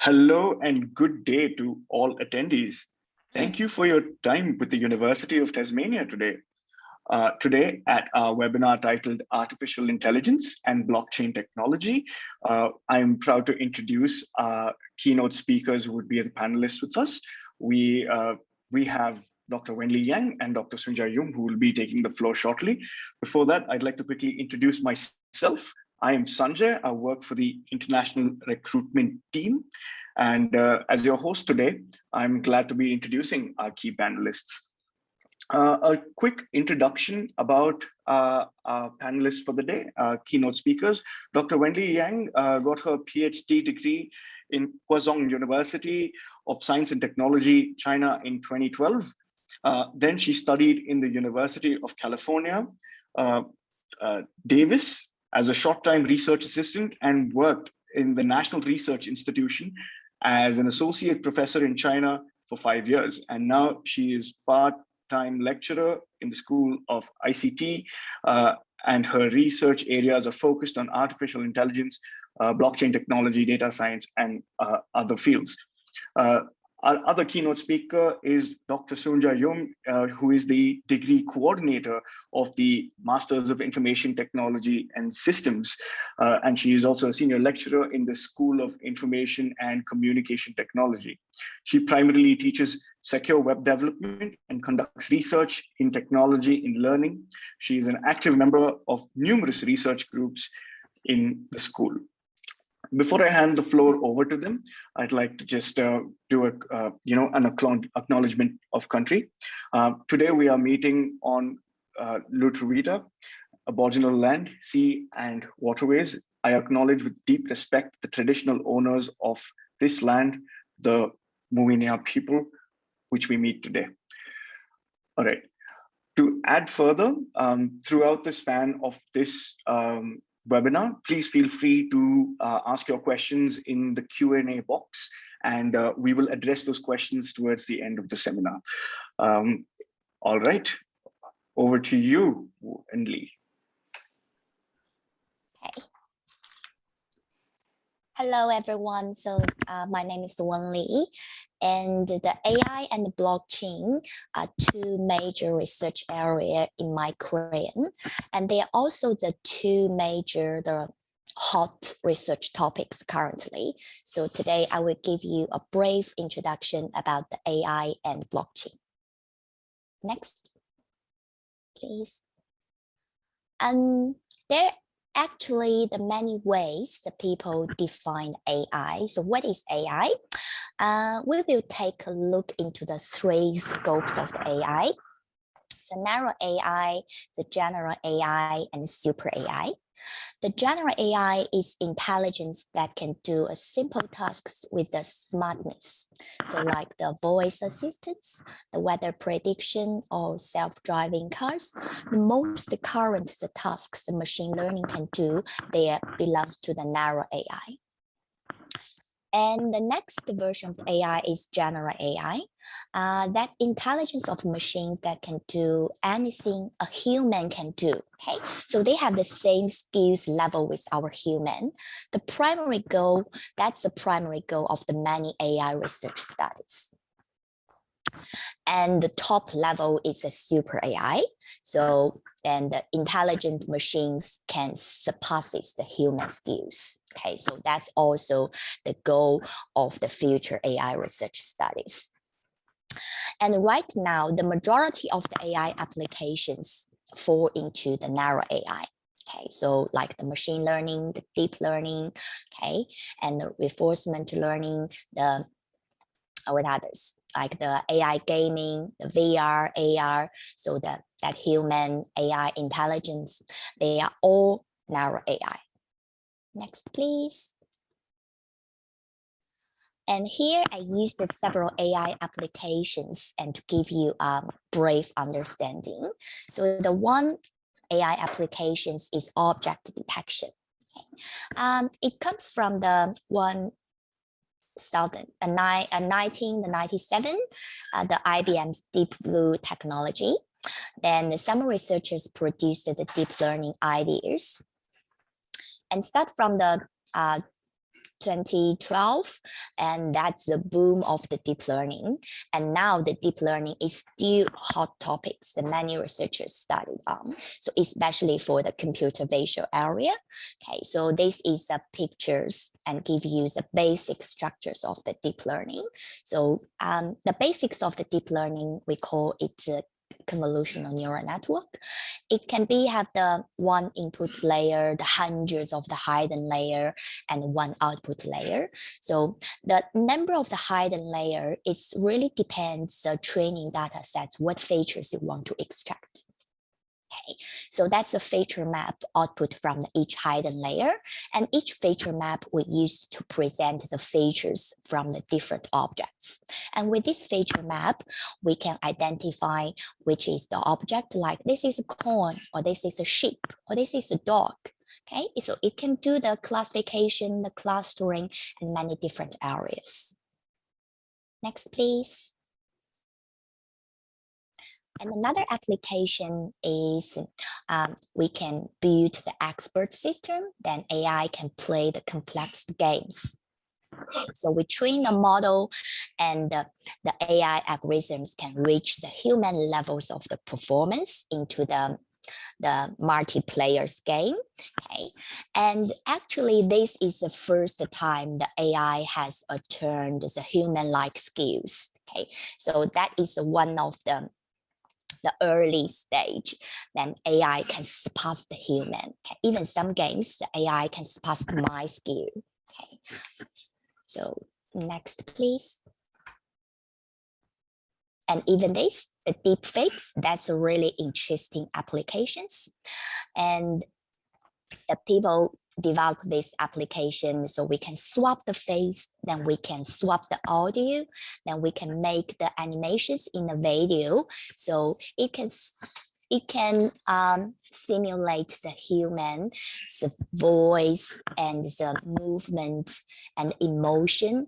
Hello and good day to all attendees. Thank you for your time with the University of Tasmania today. Today at our webinar titled Artificial Intelligence and Blockchain Technology, I'm proud to introduce our keynote speakers who would be the panelists with us. We have Dr. Wenli Yang and Dr. Sunjay Yung, who will be taking the floor shortly. Before that, I'd like to quickly introduce myself. I am Sanjay. I work for the International Recruitment Team. And as your host today, I'm glad to be introducing our key panelists. A quick introduction about our panelists for the day, keynote speakers. Dr. Wenli Yang got her PhD degree in Kwazong University of Science and Technology, China in 2012. Then she studied in the University of California, Davis as a short-time research assistant and worked in the National Research Institution as an associate professor in China for 5 years. And now she is part-time lecturer in the School of ICT, and her research areas are focused on artificial intelligence, blockchain technology, data science, and other fields. Our other keynote speaker is Dr. Sunjay Yung, who is the degree coordinator of the Masters of Information Technology and Systems. And she is also a senior lecturer in the School of Information and Communication Technology. She primarily teaches secure web development and conducts research in technology in learning. She is an active member of numerous research groups in the school. Before I hand the floor over to them, I'd like to just do an acknowledgement of country. Today we are meeting on Lutruwita, Aboriginal land, sea, and waterways. I acknowledge with deep respect the traditional owners of this land, the Muwinia people, which we meet today. All right. To add further, throughout the span of this webinar, please feel free to ask your questions in the Q&A box, and we will address those questions towards the end of the seminar. All right, over to you, Wenli. Okay. Hello, everyone. So my name is Wenli, and the AI and the blockchain are two major research areas in my career, and they are also the two major hot research topics currently. So today I will give you a brief introduction about the AI and blockchain. Next, please. And there actually the many ways that people define AI. So what is AI? We will take a look into the three scopes of the AI: the narrow AI, the general AI, and the super AI. The general AI is intelligence that can do a simple tasks with the smartness. So like the voice assistants, the weather prediction, or self-driving cars. The most current the tasks the machine learning can do, they belongs to the narrow AI. And the next version of AI is general AI. That's intelligence of machines that can do anything a human can do. Okay, so they have the same skills level with our human. The primary goal, that's the primary goal of the many AI research studies. And the top level is a super AI. So then the intelligent machines can surpass the human skills. Okay, so that's also the goal of the future AI research studies. And right now, the majority of the AI applications fall into the narrow AI. Okay, so like the machine learning, the deep learning, okay, and the reinforcement learning, the with others, like the AI gaming, the VR, AR, so that human AI intelligence, they are all narrow AI. Next, please. And here I used the several AI applications and to give you a brief understanding. So the one AI applications is object detection. Okay. It comes from the 1997, the IBM's Deep Blue technology. Then some researchers produced the deep learning ideas. And start from the 2012, and that's the boom of the deep learning. And now the deep learning is still hot topics that many researchers studied on. So especially for the computer vision area. Okay, so this is the pictures and give you the basic structures of the deep learning. So the basics of the deep learning, we call it convolutional neural network. It can be have the one input layer, the hundreds of the hidden layer, and one output layer. So the number of the hidden layer is really depends the training data sets, what features you want to extract. Okay, so that's a feature map output from each hidden layer, and each feature map we use to present the features from the different objects. And with this feature map, we can identify which is the object, like this is a corn, or this is a sheep, or this is a dog. Okay, so it can do the classification, the clustering, and many different areas. Next, please. And another application is we can build the expert system, then AI can play the complex games. So we train the model, and the AI algorithms can reach the human levels of the performance into the multiplayer game. Okay, and actually this is the first time the AI has turned the human-like skills. Okay, so that is one of the early stage, then AI can surpass the human. Okay. Even some games, the AI can surpass my skill. Okay. So next, please. And even this, the deep fakes, that's a really interesting applications. And the people develop this application so we can swap the face, then we can swap the audio, then we can make the animations in the video. So it can simulate the human, the voice and the movement and emotion,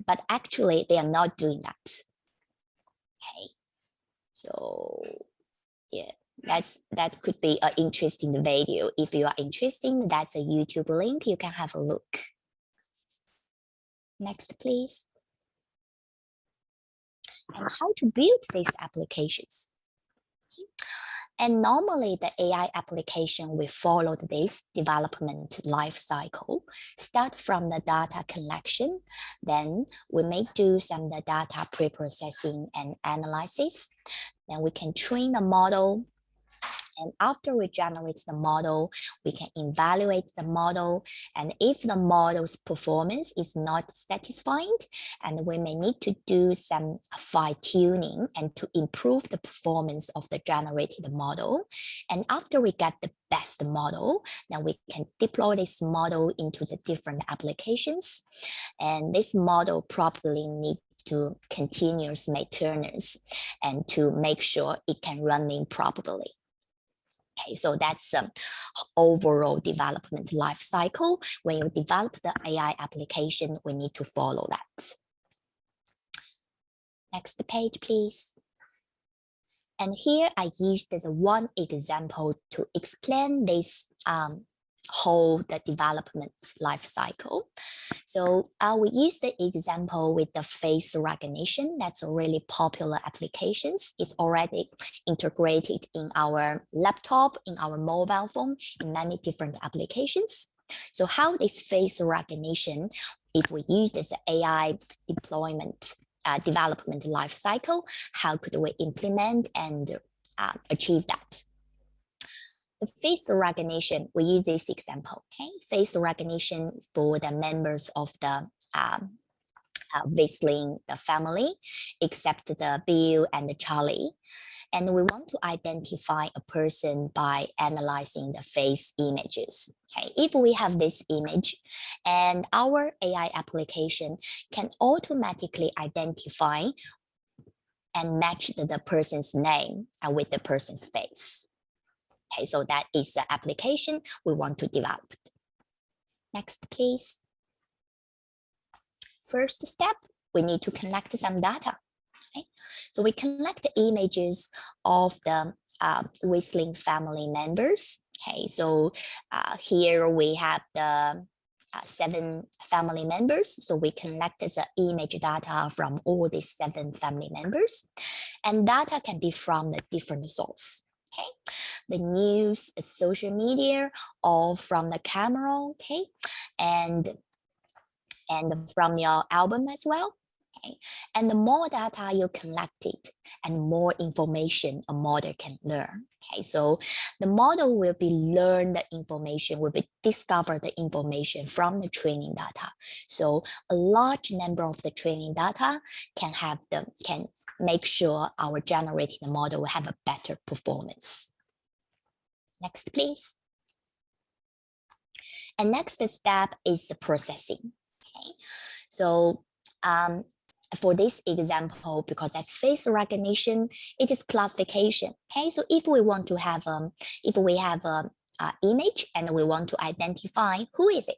but actually they are not doing that. Okay, so yeah. That could be an interesting video. If you are interested, that's a YouTube link. You can have a look. Next, please. And how to build these applications. And normally the AI application will follow this development life cycle. Start from the data collection, then we may do some of the data pre-processing and analysis. Then we can train the model. And after we generate the model, we can evaluate the model. And if the model's performance is not satisfying, and we may need to do some fine tuning and to improve the performance of the generated model. And after we get the best model, then we can deploy this model into the different applications. And this model probably needs to continuous maintenance and to make sure it can run in properly. Okay, so that's overall development life cycle. When you develop the AI application, we need to follow that. Next page, please. And here I used as one example to explain this whole the development life cycle. So we use the example with the face recognition. That's a really popular applications. It's already integrated in our laptop, in our mobile phone, in many different applications. So how this face recognition, if we use this AI deployment development life cycle, how could we implement and achieve that? The face recognition, we use this example. Okay, face recognition for the members of the Whistling the family, except the Bill and the Charlie. And we want to identify a person by analyzing the face images. Okay, if we have this image, and our AI application can automatically identify and match the person's name with the person's face. Okay, so that is the application we want to develop. Next, please. First step, we need to collect some data. Okay, so we collect the images of the Whistling family members. Okay, so here we have the 7 family members. So we collected the image data from all these 7 family members. And data can be from the different source. Okay, the news, social media, or from the camera, okay, and from your album as well. Okay. And the more data you collected and more information a model can learn. Okay, so the model will be learn the information, will be discover the information from the training data. So a large number of the training data can make sure our generating model will have a better performance. Next, please. And next step is the processing. Okay, so for this example, because that's face recognition, it is classification. Okay, so if we want to have if we have a image and we want to identify who is it.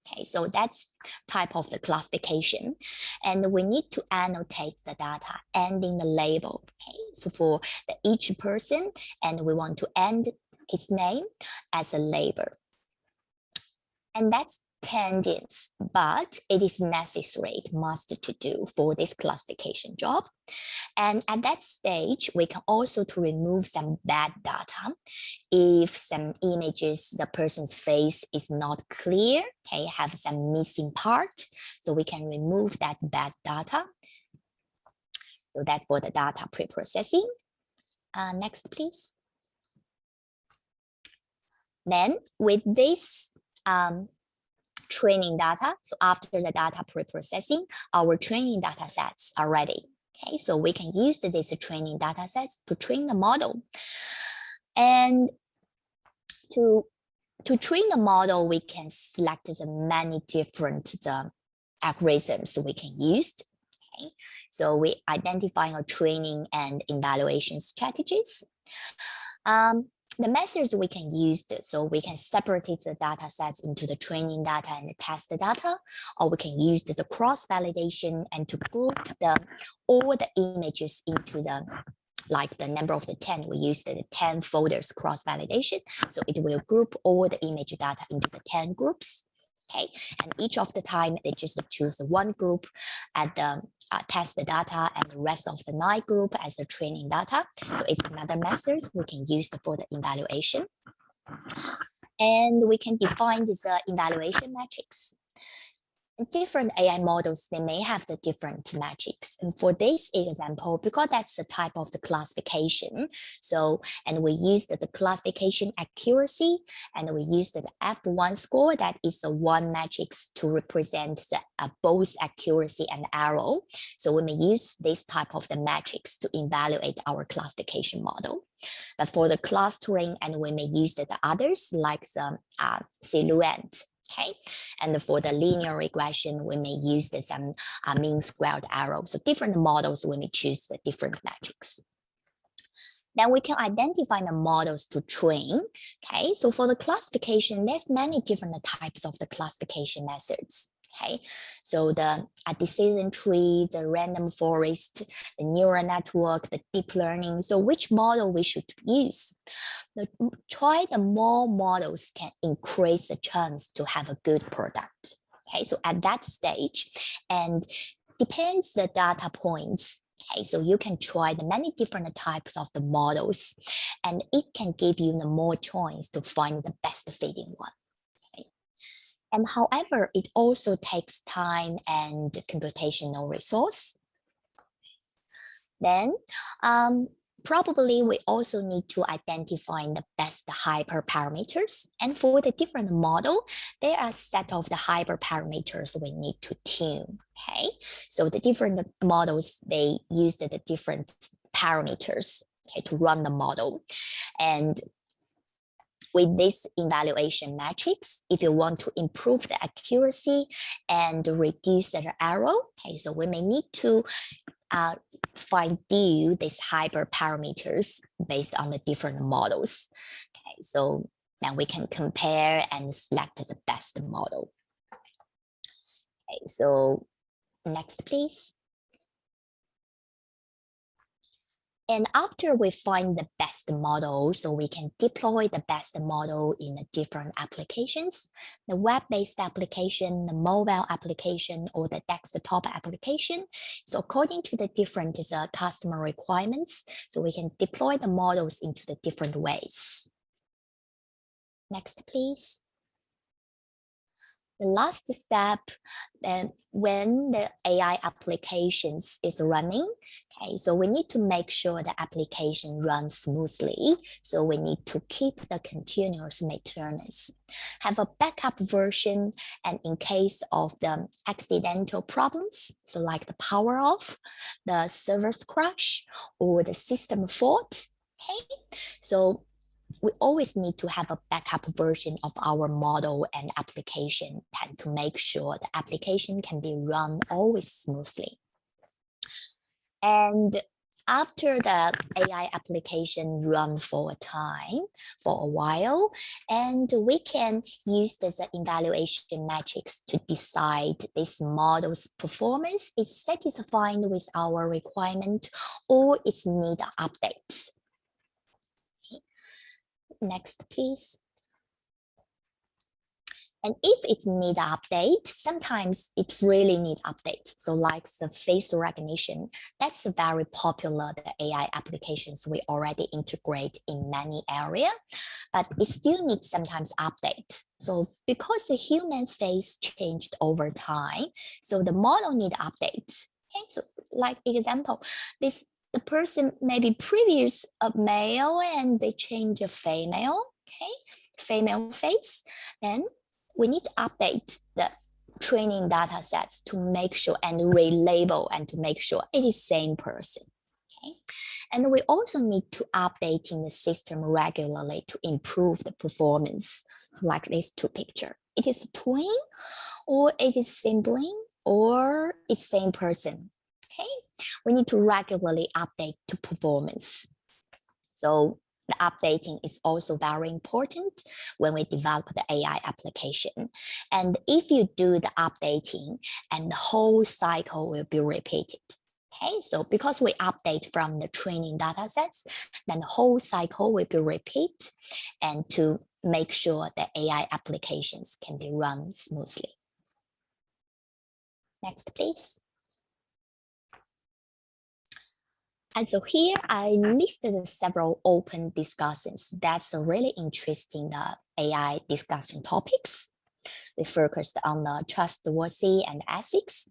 Okay, so that's type of the classification, and we need to annotate the data ending the label. Okay, so for each person, and we want to end its name as a label. And that's tendance, but it is necessary, it must to do for this classification job. And at that stage, we can also to remove some bad data. If some images, the person's face is not clear, okay, have some missing part, so we can remove that bad data. So that's for the data pre-processing. Next, please. Then with this training data, so after the data pre-processing, our training data sets are ready. Okay, so we can use these training data sets to train the model. And to train the model, we can select the many different algorithms we can use. Okay, so we identify our training and evaluation strategies. The methods we can use, so we can separate the data sets into the training data and the test data, or we can use the cross-validation and to group all the images into like the number of the 10, we use the 10 folders cross-validation. So it will group all the image data into the 10 groups. Okay, and each of the time they just choose one group at the test the data, and the rest of the 9 group as the training data. So it's another method we can use for the evaluation. And we can define the evaluation metrics. Different AI models, they may have the different metrics. And for this example, because that's the type of the classification, so, and we use the classification accuracy, and we use the F1 score, that is the one metrics to represent the, both accuracy and error. So we may use this type of the metrics to evaluate our classification model. But for the clustering, and we may use the others like the silhouette. Okay, and for the linear regression, we may use some mean squared error. So different models, we may choose the different metrics. Then we can identify the models to train. Okay, so for the classification, there's many different types of the classification methods. Okay, so the decision tree, the random forest, the neural network, the deep learning. So which model we should use? Try the more models can increase the chance to have a good product. Okay, so at that stage, and depends the data points. Okay, so you can try the many different types of the models, and it can give you the more choice to find the best fitting one. And however, it also takes time and computational resource. Then probably we also need to identify the best hyperparameters. And for the different model, there are a set of the hyperparameters we need to tune. Okay, so the different models, they use the different parameters, okay, to run the model. And with this evaluation metrics, if you want to improve the accuracy and reduce the error, okay, so we may need to find these hyperparameters based on the different models. Okay, so then we can compare and select the best model. Okay, so next, please. And after we find the best model, so we can deploy the best model in the different applications, the web-based application, the mobile application, or the desktop application. So according to the different customer requirements, so we can deploy the models into the different ways. Next, please. The last step, when the AI applications is running, okay, so we need to make sure the application runs smoothly. So we need to keep the continuous maintenance, have a backup version, and in case of the accidental problems, so like the power off, the server's crash, or the system fault, okay, so we always need to have a backup version of our model and application and to make sure the application can be run always smoothly. And after the AI application run for a while, and we can use this evaluation metrics to decide this model's performance is satisfying with our requirement or it's need updates. Next, please. And if it need an update, sometimes it really need update. So like the face recognition, that's very popular, the AI applications we already integrate in many areas, but it still needs sometimes update. So because the human face changed over time, so the model need update. Okay, so like example, the person maybe previous a male and they change a female, okay, female face, then we need to update the training data sets to make sure and relabel and to make sure it is same person. Okay, and we also need to updating the system regularly to improve the performance, like these two pictures. It is a twin, or it is sibling, or it's same person. Okay, we need to regularly update to performance. So the updating is also very important when we develop the AI application. And if you do the updating, and the whole cycle will be repeated. Okay, so because we update from the training data sets, then the whole cycle will be repeated and to make sure the AI applications can be run smoothly. Next, please. And so here I listed several open discussions. That's really interesting AI discussion topics. We focused on the trustworthy and ethics.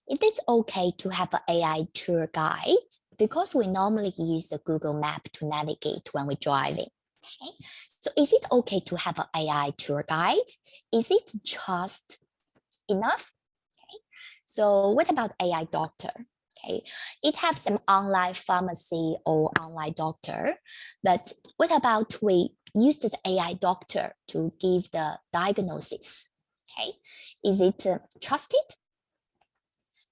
It is okay to have an AI tour guide because we normally use the Google Map to navigate when we're driving. Okay? So is it okay to have an AI tour guide? Is it just enough? Okay. So what about AI doctor? Okay, it has some online pharmacy or online doctor, but what about we use the AI doctor to give the diagnosis? Okay, is it trusted?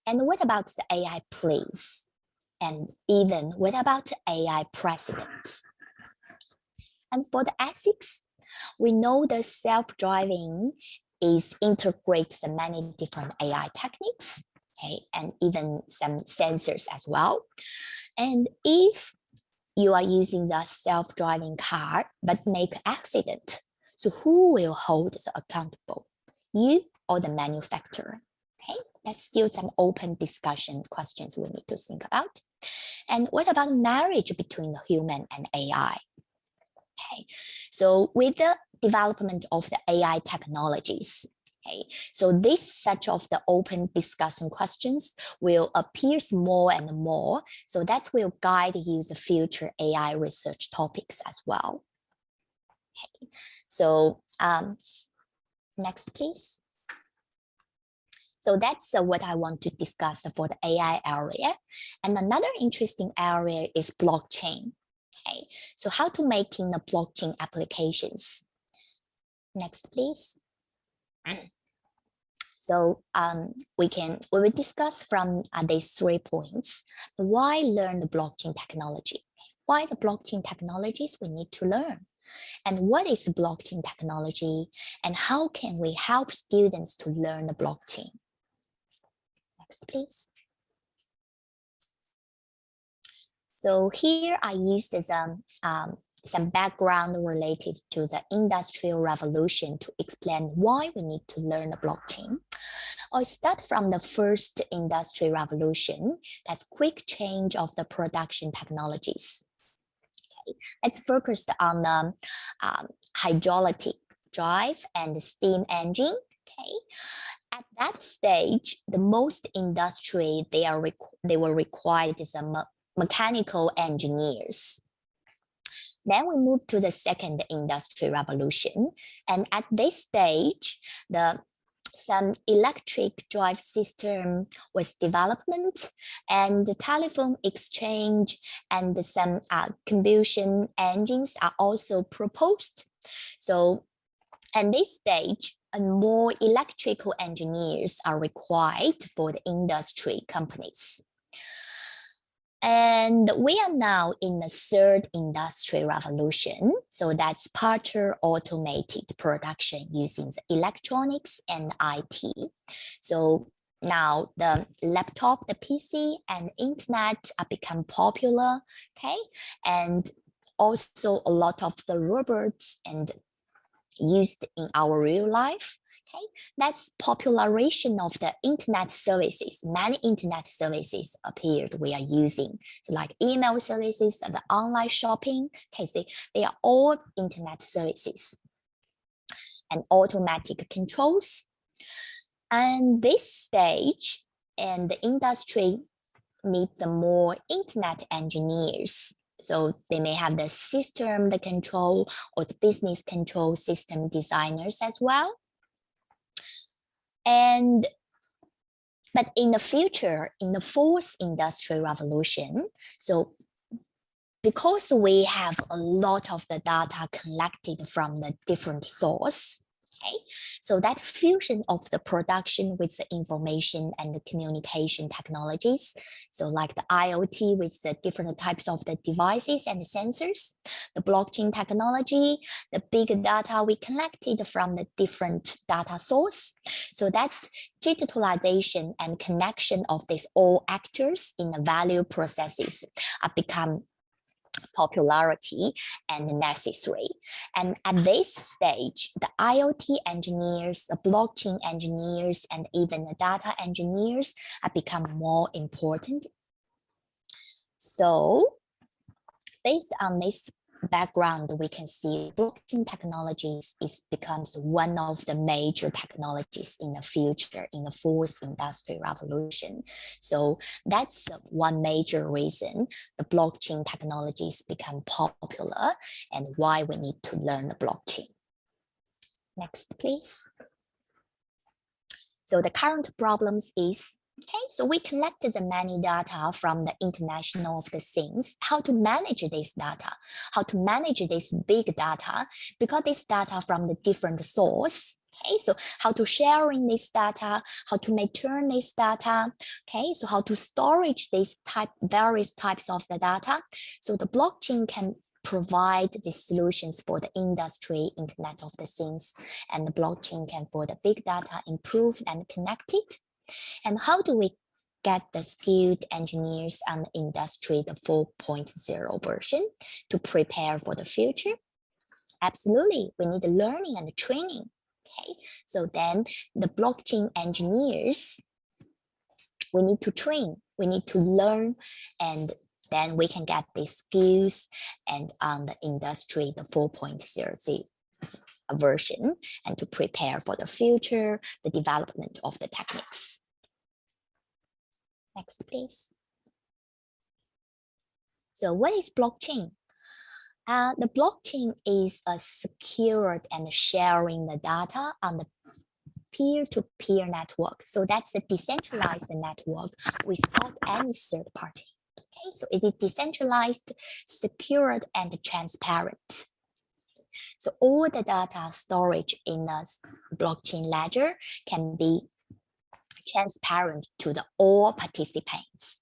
And what about the AI police? And even what about the AI president? And for the ethics, we know the self-driving is integrates many different AI techniques. Okay, and even some sensors as well. And if you are using the self-driving car but make accident, so who will hold the accountable? You or the manufacturer? Okay, that's still some open discussion questions we need to think about. And what about marriage between the human and AI? Okay, so with the development of the AI technologies, okay, so this such of the open discussion questions will appear more and more. So that will guide you the future AI research topics as well. Okay. So next, please. So that's what I want to discuss for the AI area. And another interesting area is blockchain. Okay. So how to making the blockchain applications. Next, please. So we will discuss from these 3 points. Why learn the blockchain technology? Why the blockchain technologies we need to learn? And what is blockchain technology? And how can we help students to learn the blockchain? Next, please. So here I used some background related to the Industrial Revolution to explain why we need to learn the blockchain. I start from the first Industrial Revolution, that's quick change of the production technologies. Okay. It's focused on the hydraulic drive and steam engine. Okay. At that stage, the most industry they were required is mechanical engineers. Then we move to the second industrial revolution. And at this stage, some electric drive system was development and the telephone exchange and some combustion engines are also proposed. So at this stage, more electrical engineers are required for the industry companies. And we are now in the third industrial revolution. So that's partial automated production using the electronics and IT. So now the laptop, the PC and internet are become popular, okay? And also a lot of the robots and used in our real life. Okay, that's popularization of the internet services. Many internet services appeared we are using, so like email services, the online shopping. Okay, they are all internet services and automatic controls. And this stage and the industry need the more internet engineers. So they may have the system, the control, or the business control system designers as well. But in the future, in the fourth industrial revolution, so because we have a lot of the data collected from the different source, okay, so that fusion of the production with the information and the communication technologies, so like the IoT with the different types of the devices and the sensors, the blockchain technology, the big data we collected from the different data source, so that digitalization and connection of these all actors in the value processes are become popularity and necessary. And at this stage, the IoT engineers, the blockchain engineers, and even the data engineers have become more important. So based on this background, we can see blockchain technologies becomes one of the major technologies in the future in the fourth industrial revolution. So that's one major reason the blockchain technologies become popular and why we need to learn the blockchain. Next, please. So the current problems is, okay, so we collected the many data from the international of the things, how to manage this data, how to manage this big data, because this data from the different source, okay, so how to sharing this data, how to maintain this data, okay, so how to storage this various types of the data. So the blockchain can provide the solutions for the industry, Internet of the Things, and the blockchain can for the big data improve and connect it. And how do we get the skilled engineers on the industry, the 4.0 version, to prepare for the future? Absolutely, we need the learning and the training. Okay, so then the blockchain engineers, we need to train, we need to learn, and then we can get the skills and on the industry, the 4.0 version, and to prepare for the future, the development of the techniques. Next, please. So what is blockchain? The blockchain is a secured and sharing the data on the peer-to-peer network. So that's a decentralized network without any third party. Okay, so it is decentralized, secured, and transparent. So all the data storage in a blockchain ledger can be transparent to all participants.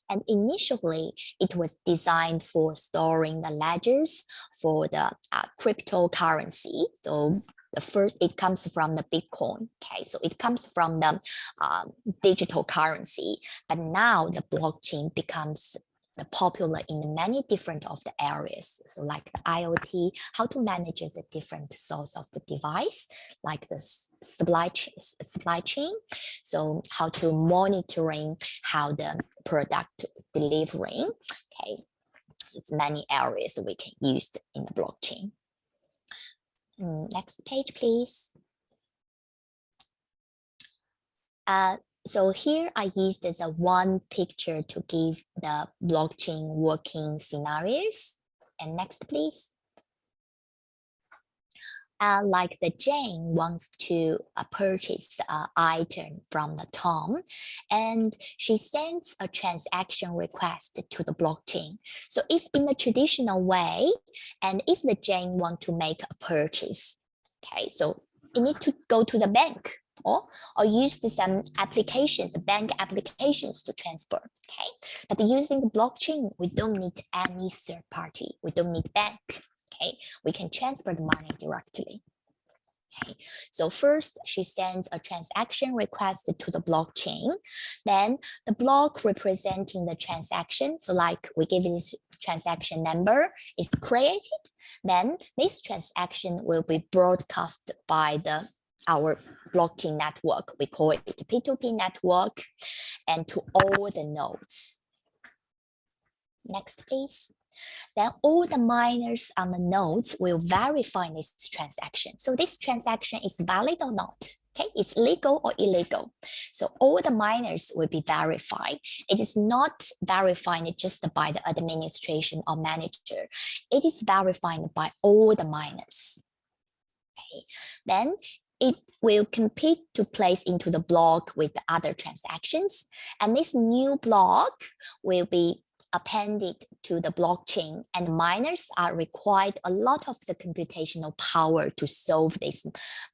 And initially, it was designed for storing the ledgers for the cryptocurrency. So the first, it comes from the Bitcoin. Okay, so it comes from the digital currency. But now the blockchain becomes popular in many different of the areas. So like the IoT, how to manage the different source of the device, like the supply chain. So how to monitoring how the product delivering. Okay, it's many areas we can use in the blockchain. Next page, please. So here I used as a one picture to give the blockchain working scenarios. And next, please. Like the Jane wants to purchase an item from the Tom, and she sends a transaction request to the blockchain. So if in the traditional way, and if the Jane want to make a purchase, okay, so you need to go to the bank or use some applications, bank applications to transfer, okay? But using the blockchain, we don't need any third party. We don't need bank, okay? We can transfer the money directly. Okay, so first she sends a transaction request to the blockchain. Then the block representing the transaction, so like we give this transaction number is created. Then this transaction will be broadcast by our blockchain network. We call it P2P network, and to all the nodes. Next, please. Then all the miners on the nodes will verify this transaction. So this transaction is valid or not. Okay, it's legal or illegal. So all the miners will be verified. It is not verified just by the administration or manager. It is verified by all the miners. Okay, then it will compete to place into the block with the other transactions. And this new block will be appended to the blockchain, and miners are required a lot of the computational power to solve this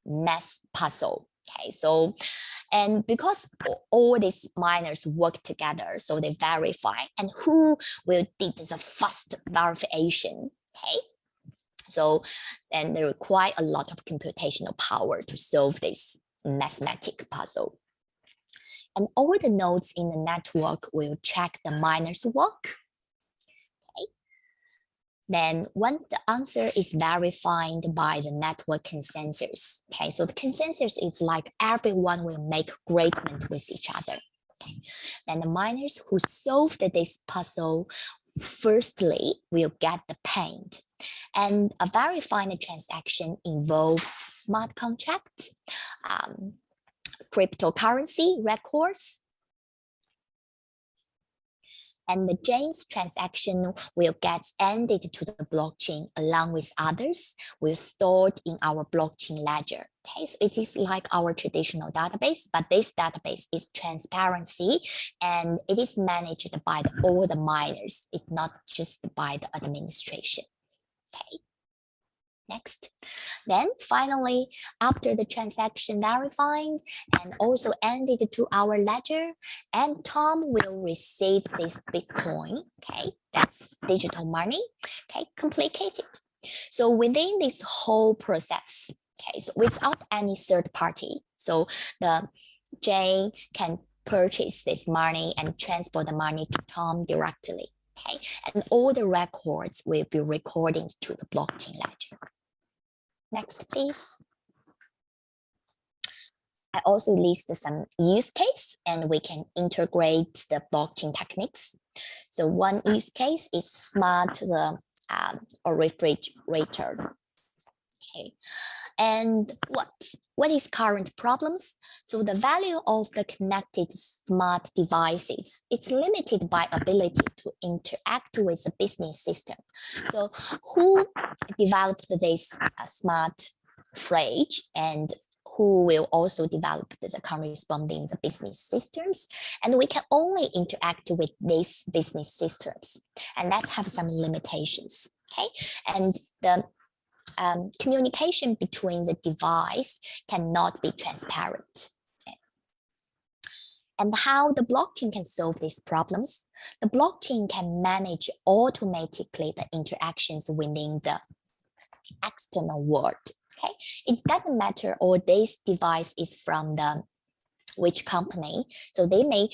math puzzle. Okay, so, and because all these miners work together, so they verify, and who will do the fast verification, okay? So, and they require a lot of computational power to solve this mathematical puzzle. And all the nodes in the network will check the miner's work. Okay. Then when the answer is verified by the network consensus, okay, so the consensus is like everyone will make agreement with each other. Okay. Then the miners who solved this puzzle firstly will get the paint. And a verified transaction involves smart contracts, cryptocurrency records, and the Jane's transaction will get ended to the blockchain along with others will stored in our blockchain ledger. Okay, so it is like our traditional database, but this database is transparency and it is managed by all the miners. It's not just by the administration. Okay. Next. Then finally, after the transaction verified and also ended to our ledger, and Tom will receive this Bitcoin, okay, that's digital money, okay, complicated. So within this whole process, okay, so without any third party, so the Jane can purchase this money and transfer the money to Tom directly, okay, and all the records will be recorded to the blockchain ledger. Next, please. I also list some use case and we can integrate the blockchain techniques. So one use case is smart refrigerator. Okay. And what is current problems? So the value of the connected smart devices, it's limited by ability to interact with the business system. So who developed this smart fridge and who will also develop the corresponding business systems? And we can only interact with these business systems, and that have some limitations. Okay, and the communication between the device cannot be transparent. Okay. And how the blockchain can solve these problems? The blockchain can manage automatically the interactions within the external world. Okay, it doesn't matter or this device is from which company, so they may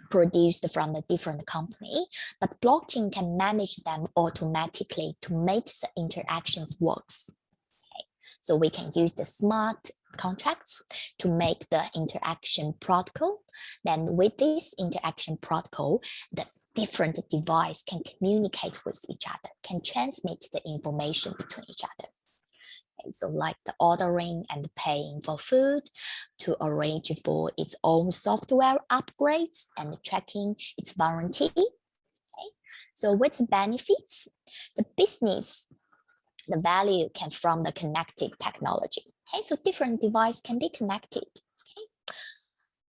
produced from the different company, but blockchain can manage them automatically to make the interactions works. Okay. So we can use the smart contracts to make the interaction protocol. Then with this interaction protocol, the different device can communicate with each other, can transmit the information between each other. Okay, so like the ordering and paying for food, to arrange for its own software upgrades and tracking its warranty. Okay. So what's the benefits? The business, the value can from the connected technology. Okay, so different devices can be connected. Okay.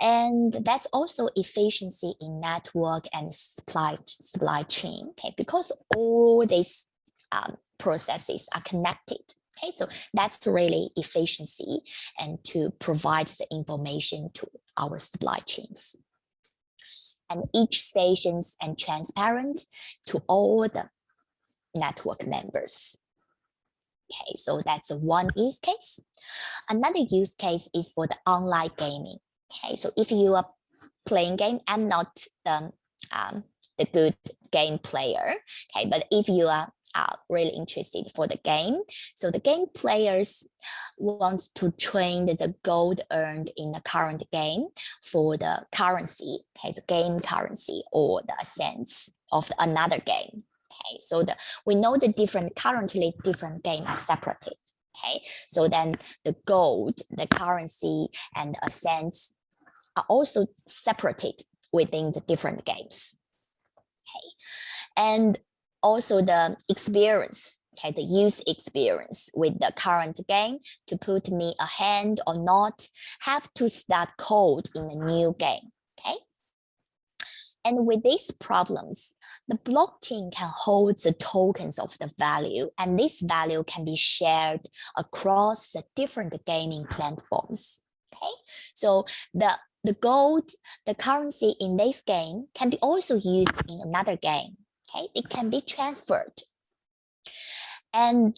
And that's also efficiency in network and supply chain. Okay, because all these processes are connected. Okay, so that's really efficiency and to provide the information to our supply chains. And each stations and transparent to all the network members. Okay, so that's one use case. Another use case is for the online gaming. Okay, so if you are playing game, I'm not the good game player. Okay, but if you are really interested for the game, so the game players wants to trade the gold earned in the current game for the currency, okay, the game currency or the cents of another game. Okay, so we know the currently different games are separated. Okay, so then the gold, the currency, and the cents are also separated within the different games. Okay, and also the experience, okay, the use experience with the current game to put me a hand or not have to start code in a new game. Okay. And with these problems, the blockchain can hold the tokens of the value, and this value can be shared across the different gaming platforms. Okay, so the gold, the currency in this game can be also used in another game. Okay, it can be transferred. And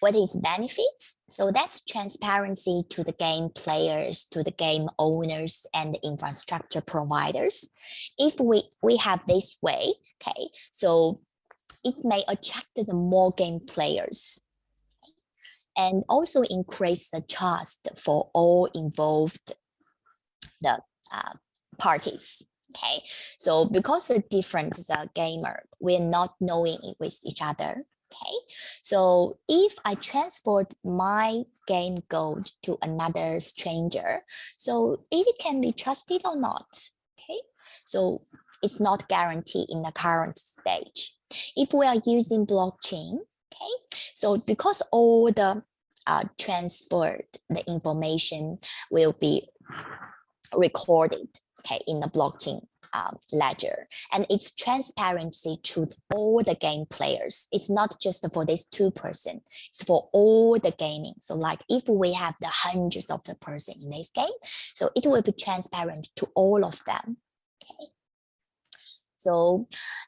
what is benefits? So that's transparency to the game players, to the game owners and the infrastructure providers. If we have this way, okay, so it may attract the more game players and also increase the trust for all involved the parties. Okay, so because the different gamer, we're not knowing it with each other. Okay, so if I transferred my game gold to another stranger, so it can be trusted or not. Okay, so it's not guaranteed in the current stage. If we are using blockchain, okay, so because all the transferred, the information will be recorded, okay, in the blockchain ledger, and it's transparency to all the game players. It's not just for this 2 person, it's for all the gaming. So like if we have the hundreds of the person in this game, so it will be transparent to all of them. Okay, so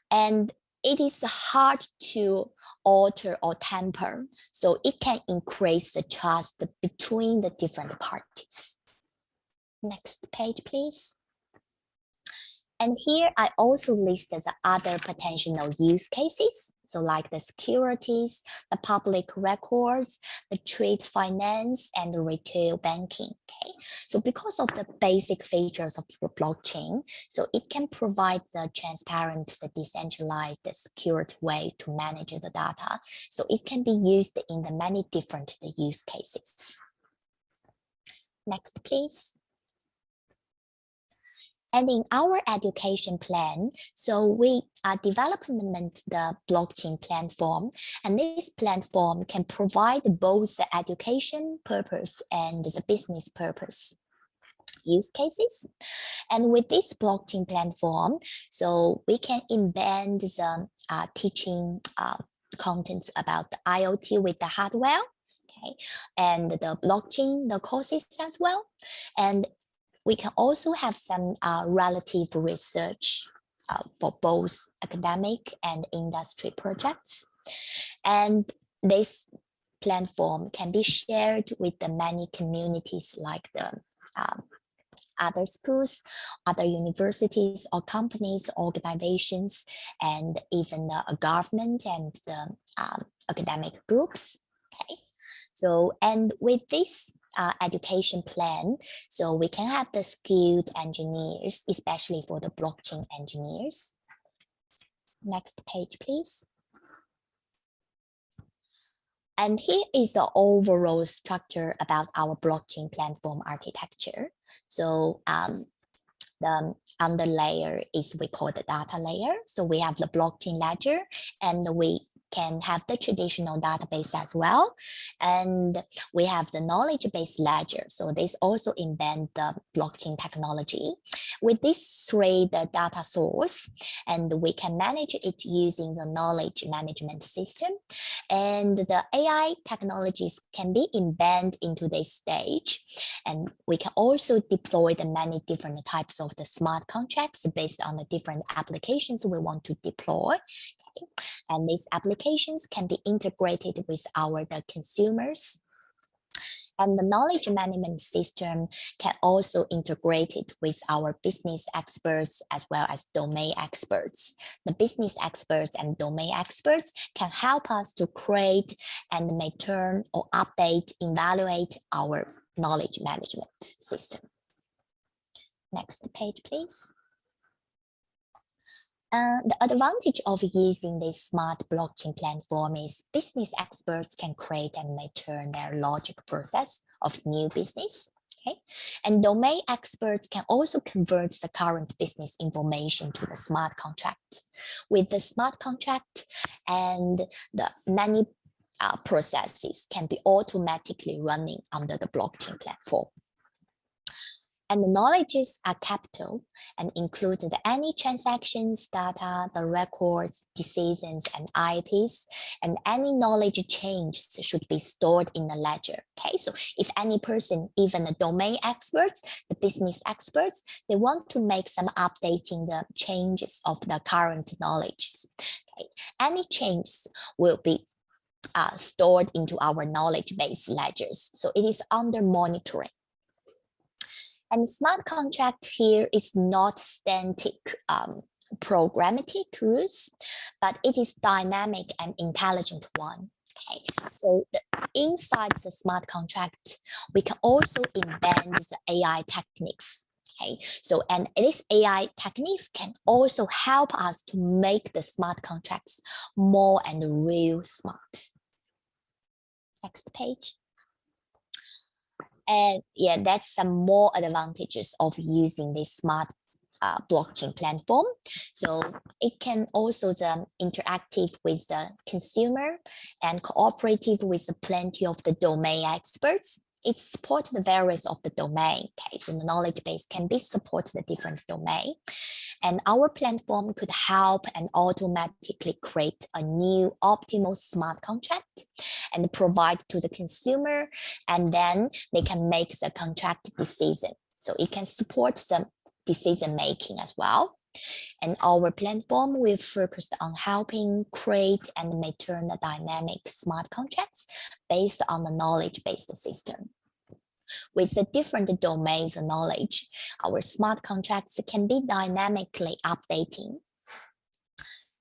and it is hard to alter or tamper, so it can increase the trust between the different parties. Next page, please. And here I also listed the other potential use cases. So like the securities, the public records, the trade finance, and the retail banking. Okay, so because of the basic features of the blockchain, so it can provide the transparent, the decentralized, the secure way to manage the data. So it can be used in the many different use cases. Next, please. And in our education plan, so we are developing the blockchain platform, and this platform can provide both the education purpose and the business purpose use cases. And with this blockchain platform, so we can embed the teaching contents about the IoT with the hardware, okay, and the blockchain, the courses as well. And we can also have some relative research for both academic and industry projects. And this platform can be shared with the many communities like the other schools, other universities or companies, organizations, and even the government and the academic groups. Okay, so and with this education plan, so we can have the skilled engineers, especially for the blockchain engineers. Next page, please. And here is the overall structure about our blockchain platform architecture. So the under layer is we call the data layer. So we have the blockchain ledger, and we can have the traditional database as well. And we have the knowledge-based ledger. So this also embed the blockchain technology. With these three, the data source, and we can manage it using the knowledge management system. And the AI technologies can be embedded into this stage. And we can also deploy the many different types of the smart contracts based on the different applications we want to deploy. And these applications can be integrated with the consumers. And the knowledge management system can also integrate it with our business experts as well as domain experts. The business experts and domain experts can help us to create and maintain or update, evaluate our knowledge management system. Next page, please. The advantage of using this smart blockchain platform is business experts can create and maintain their logic process of new business. Okay? And domain experts can also convert the current business information to the smart contract. With the smart contract, and the many processes can be automatically running under the blockchain platform. And the knowledges are capital and include any transactions, data, the records, decisions, and IPs, and any knowledge changes should be stored in the ledger. Okay, so if any person, even the domain experts, the business experts, they want to make some updating the changes of the current knowledge, okay, any changes will be stored into our knowledge-based ledgers. So it is under monitoring. And smart contract here is not static programmatic rules, but it is dynamic and intelligent one. Okay, so inside the smart contract, we can also embed the AI techniques. Okay, so and these AI techniques can also help us to make the smart contracts more and real smart. Next page. And yeah, that's some more advantages of using this smart blockchain platform. So it can also interactive with the consumer and cooperative with plenty of the domain experts. It supports the various of the domain. Okay, so the knowledge base can be support the different domain. And our platform could help and automatically create a new optimal smart contract and provide to the consumer, and then they can make the contract decision. So it can support the decision making as well. And our platform will focus on helping create and maintain the dynamic smart contracts based on the knowledge-based system. With the different domains of knowledge, our smart contracts can be dynamically updating.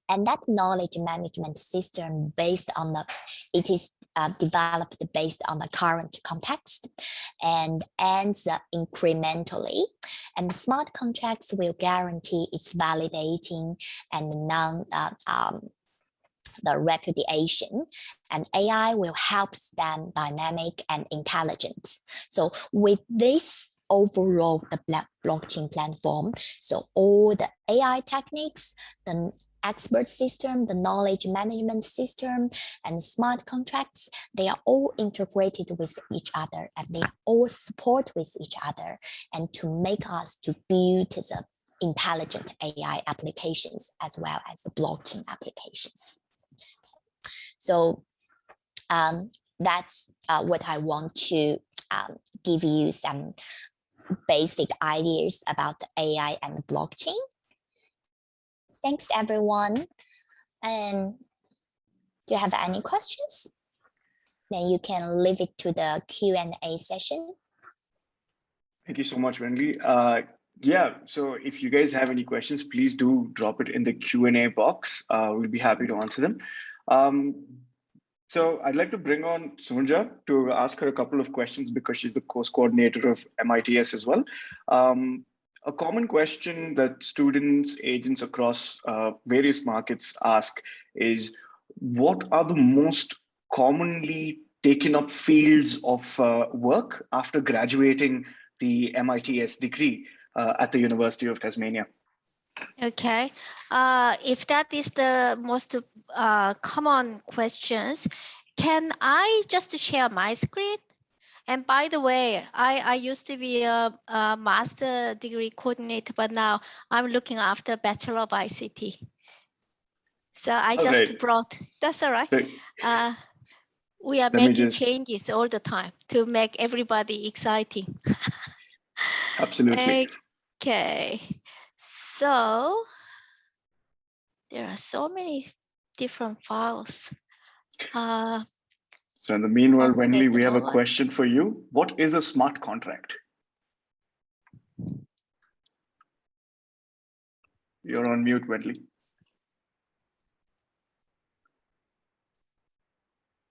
And that knowledge management system it is developed based on the current context and ends incrementally. And smart contracts will guarantee its validating and the repudiation, and AI will help them dynamic and intelligent. So with this overall the blockchain platform, so all the AI techniques, the expert system, the knowledge management system, and smart contracts, they are all integrated with each other, and they all support with each other, and to make us to build the intelligent AI applications as well as the blockchain applications. So that's what I want to give you some basic ideas about the AI and the blockchain. Thanks, everyone. And do you have any questions? Then you can leave it to the Q&A session. Thank you so much, Wenli. Yeah, so if you guys have any questions, please do drop it in the Q&A box. We'll be happy to answer them. So I'd like to bring on Sunja to ask her a couple of questions because she's the course coordinator of MITS as well. A common question that students, agents across various markets ask is, what are the most commonly taken up fields of work after graduating the MITS degree at the University of Tasmania? Okay, if that is the most common questions, can I just share my screen? And by the way, I used to be a master degree coordinator, but now I'm looking after Bachelor of ICT. So I just brought, that's all right. We are making changes all the time to make everybody exciting. Absolutely. Okay, so there are so many different files. So in the meanwhile, Wenli, we have a question for you. What is a smart contract? You're on mute, Wenli.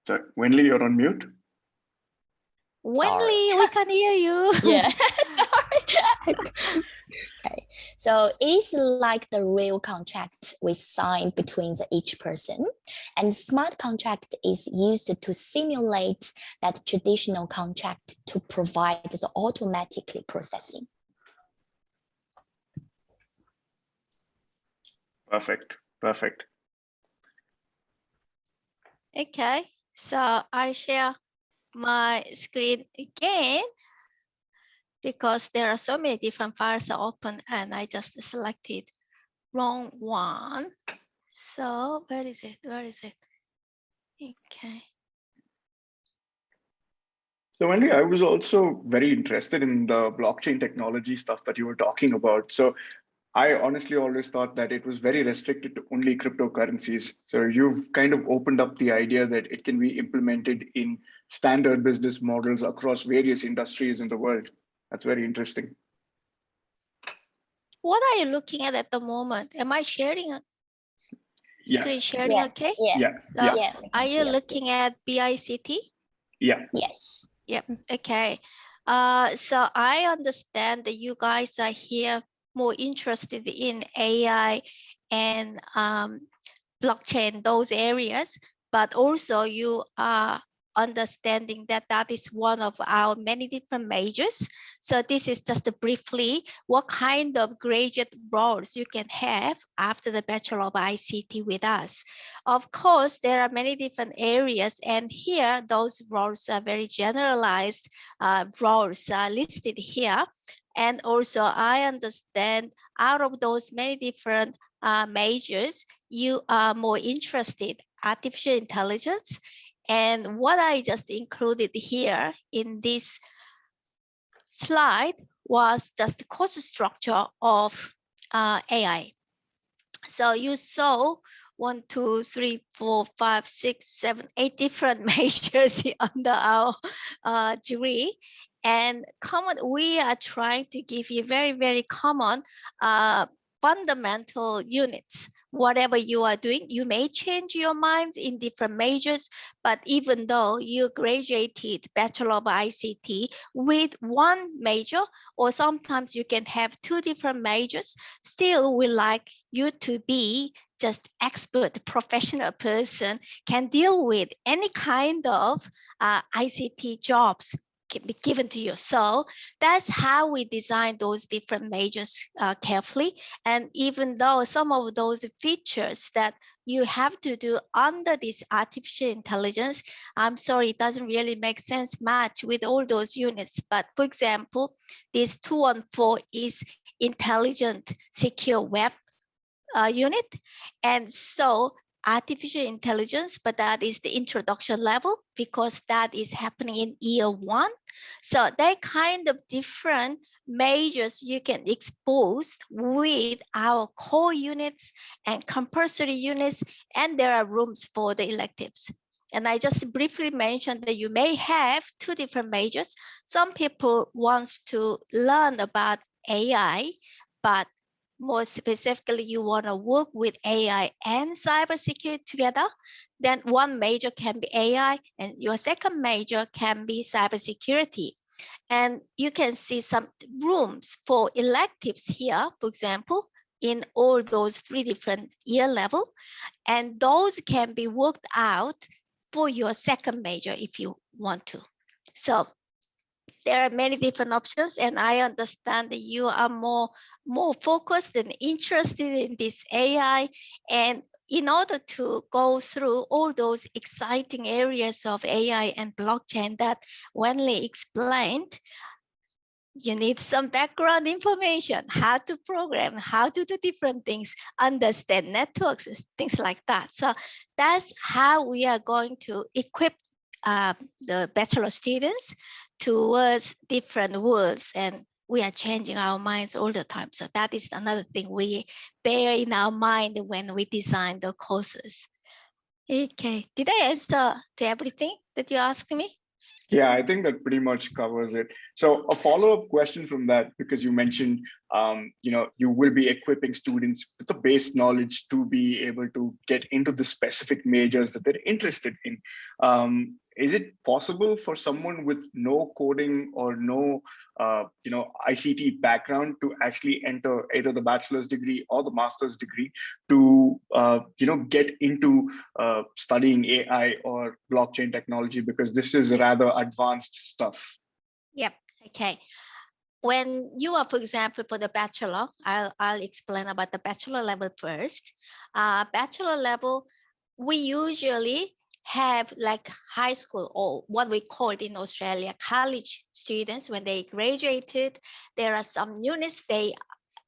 So Wenli, you're on mute. Wenli, we can hear you. Yeah, sorry. Okay, so it is like the real contract we sign between each person, and smart contract is used to simulate that traditional contract to provide the automatically processing. Perfect, perfect. Okay, so I share my screen again because there are so many different files open and I just selected wrong one. So where is it? Where is it? Okay. So Wenli, I was also very interested in the blockchain technology stuff that you were talking about. So I honestly always thought that it was very restricted to only cryptocurrencies. So you've kind of opened up the idea that it can be implemented in standard business models across various industries in the world. That's very interesting. What are you looking at the moment? Am I sharing a screen sharing? Yeah. Okay. Yeah. So are you looking at BICT? Yeah. Yes. Yep. Okay. So I understand that you guys are here more interested in AI and blockchain, those areas, but also you are understanding that that is one of our many different majors. So this is just briefly what kind of graduate roles you can have after the Bachelor of ICT with us. Of course, there are many different areas, and here those roles are very generalized roles are listed here. And also I understand out of those many different majors, you are more interested artificial intelligence. And what I just included here in this slide was just the course structure of AI. So you saw 1, 2, 3, 4, 5, 6, 7, 8 different majors under our degree. And common, we are trying to give you very, very common fundamental units. Whatever you are doing, you may change your minds in different majors, but even though you graduated Bachelor of ICT with one major, or sometimes you can have 2 different majors, still we like you to be just expert professional person, can deal with any kind of ICT jobs can be given to you. So that's how we design those different majors carefully. And even though some of those features that you have to do under this artificial intelligence, I'm sorry, it doesn't really make sense match with all those units. But for example, this 214 is intelligent secure web unit. And so artificial intelligence, but that is the introduction level because that is happening in year 1. So that kind of different majors you can expose with our core units and compulsory units, and there are rooms for the electives. And I just briefly mentioned that you may have two different majors. Some people want to learn about AI, but more specifically, you want to work with AI and cybersecurity together. Then one major can be AI, and your second major can be cybersecurity. And you can see some rooms for electives here, for example, in all those three different year level. And those can be worked out for your second major if you want to. So there are many different options, and I understand that you are more focused and interested in this AI. And in order to go through all those exciting areas of AI and blockchain that Wenli explained, you need some background information, how to program, how to do different things, understand networks, things like that. So that's how we are going to equip the bachelor students towards different worlds, and we are changing our minds all the time. So that is another thing we bear in our mind when we design the courses. Okay, did I answer to everything that you asked me? Yeah, I think that pretty much covers it. So a follow-up question from that, because you mentioned, you will be equipping students with the base knowledge to be able to get into the specific majors that they're interested in. Is it possible for someone with no coding or no, ICT background to actually enter either the bachelor's degree or the master's degree to, get into studying AI or blockchain technology, because this is rather advanced stuff? Yep. Okay. When you are, for example, for the bachelor, I'll explain about the bachelor level first. Bachelor level, we usually have like high school, or what we call it in Australia, college students. When they graduated, there are some units they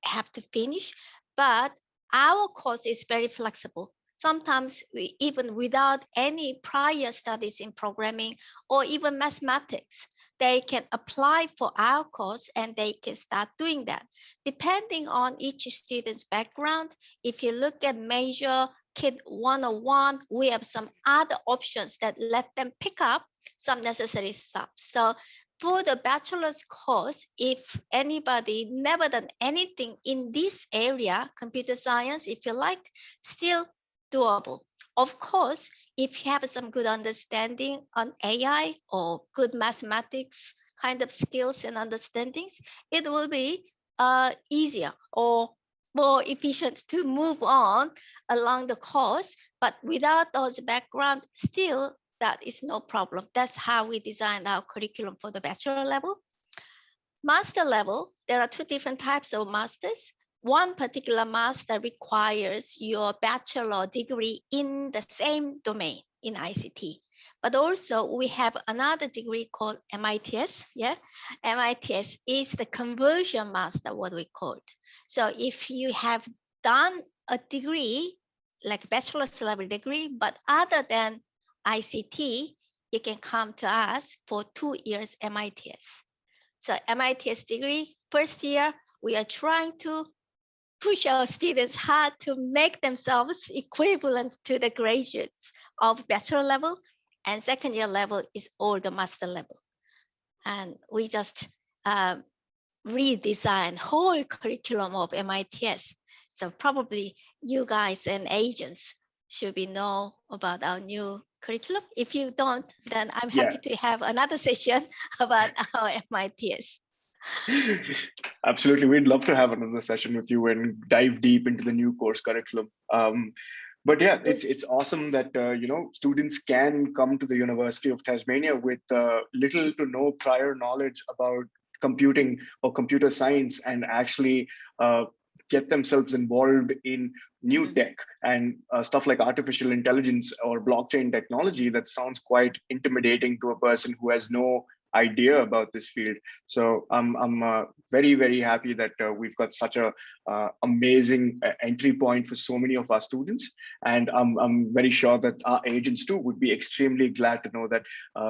have to finish, but our course is very flexible. Sometimes even without any prior studies in programming or even mathematics, they can apply for our course and they can start doing that. Depending on each student's background, if you look at major Kid 101, we have some other options that let them pick up some necessary stuff. So for the bachelor's course, if anybody never done anything in this area, computer science, if you like, still doable. Of course, if you have some good understanding on AI or good mathematics kind of skills and understandings, it will be easier or more efficient to move on along the course. But without those background, still that is no problem. That's how we designed our curriculum for the bachelor level. Master level, there are two different types of masters. One particular master requires your bachelor degree in the same domain in ICT. But also we have another degree called MITS. Yeah, MITS is the conversion master, what we call it. So if you have done a degree, like bachelor's level degree, but other than ICT, you can come to us for 2 years MITS. So MITS degree, first year, we are trying to push our students hard to make themselves equivalent to the graduates of bachelor level, and second year level is all the master level. And we just redesign whole curriculum of MITS. So probably you guys and agents should be know about our new curriculum. If you don't, then I'm happy to have another session about our MITS. Absolutely, we'd love to have another session with you and dive deep into the new course curriculum. But yeah, it's awesome that students can come to the University of Tasmania with little to no prior knowledge about computing or computer science and actually get themselves involved in new tech and stuff like artificial intelligence or blockchain technology. That sounds quite intimidating to a person who has no idea about this field. So I'm very, very happy that we've got such a amazing entry point for so many of our students. And I'm very sure that our agents too would be extremely glad to know that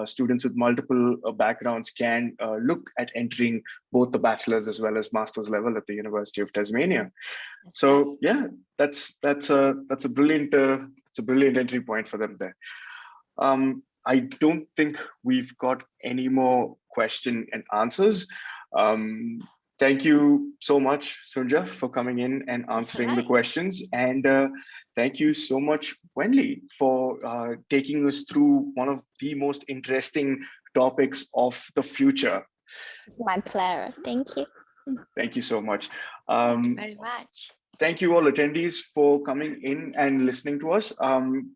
students with multiple backgrounds can look at entering both the bachelor's as well as master's level at the University of Tasmania. So yeah, that's a brilliant entry point for them there. I don't think we've got any more question and answers. Thank you so much, Sunja, for coming in and answering the questions. And thank you so much, Wenli, for taking us through one of the most interesting topics of the future. It's my pleasure. Thank you. Thank you so much. Thank you very much. Thank you all attendees for coming in and listening to us.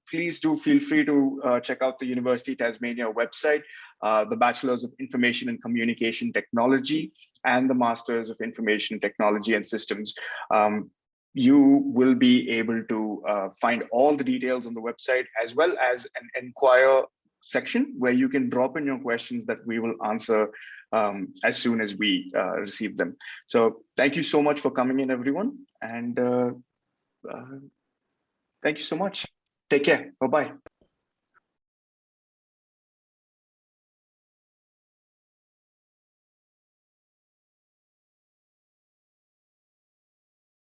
Please do feel free to check out the University Tasmania website, the Bachelors of Information and Communication Technology, and the Masters of Information Technology and Systems. You will be able to find all the details on the website, as well as an inquire section where you can drop in your questions that we will answer as soon as we receive them. So thank you so much for coming in, everyone. And thank you so much. Take care. Bye-bye.